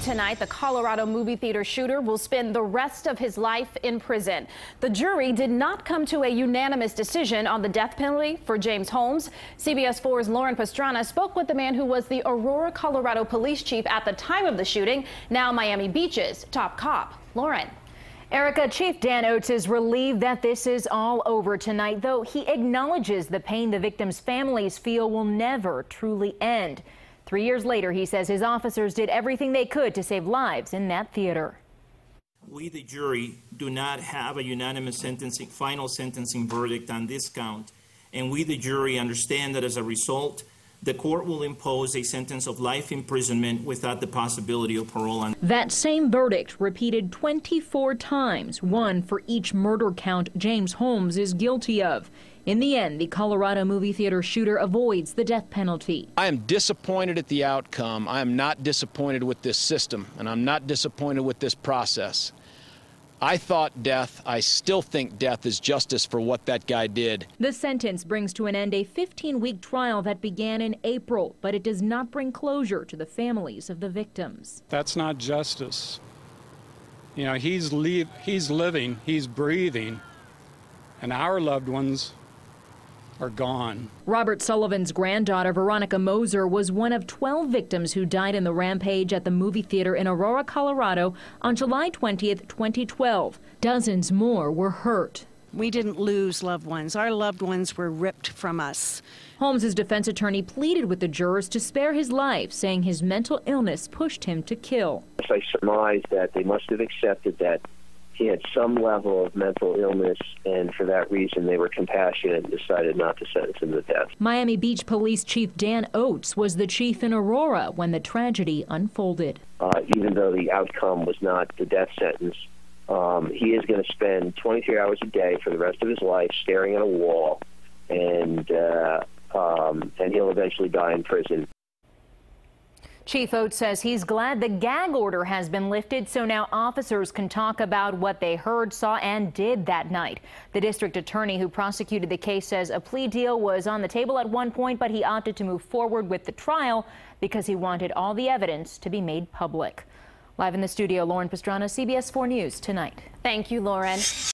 tonight, the Colorado movie theater shooter will spend the rest of his life in prison. The jury did not come to a unanimous decision on the death penalty for James Holmes. CBS 4's Lauren Pastrana spoke with the man who was the Aurora, Colorado police chief at the time of the shooting, now Miami Beach's top cop. Lauren. Erica, Chief Dan Oates is relieved that this is all over tonight, though he acknowledges the pain the victims' families feel will never truly end. 3 years later, he says his officers did everything they could to save lives in that theater. We, the jury, do not have a unanimous final sentencing verdict on this count, and we, the jury, understand that as a result, the court will impose a sentence of life imprisonment without the possibility of parole. That same verdict repeated 24 times, one for each murder count James Holmes is guilty of. In the end, the Colorado movie theater shooter avoids the death penalty. I am disappointed at the outcome. I am not disappointed with this system, and I'm not disappointed with this process. I thought death, I still think death is justice for what that guy did. The sentence brings to an end a 15-week trial that began in April, but it does not bring closure to the families of the victims. That's not justice. You know, he's living, he's breathing, and our loved ones are gone. Robert Sullivan's granddaughter, Veronica Moser, was one of 12 victims who died in the rampage at the movie theater in Aurora, Colorado on July 20th, 2012. Dozens more were hurt. We didn't lose loved ones. Our loved ones were ripped from us. Holmes' defense attorney pleaded with the jurors to spare his life, saying his mental illness pushed him to kill. I surmise that they must have accepted that he had some level of mental illness, and for that reason they were compassionate and decided not to sentence him to death. Miami Beach Police Chief Dan Oates was the chief in Aurora when the tragedy unfolded. Even though the outcome was not the death sentence, he is going to spend 23 hours a day for the rest of his life staring at a wall, and he'll eventually die in prison. Chief Oates says he's glad the gag order has been lifted, so now officers can talk about what they heard, saw, and did that night. The district attorney who prosecuted the case says a plea deal was on the table at one point, but he opted to move forward with the trial because he wanted all the evidence to be made public. Live in the studio, Lauren Pastrana, CBS 4 News Tonight. Thank you, Lauren.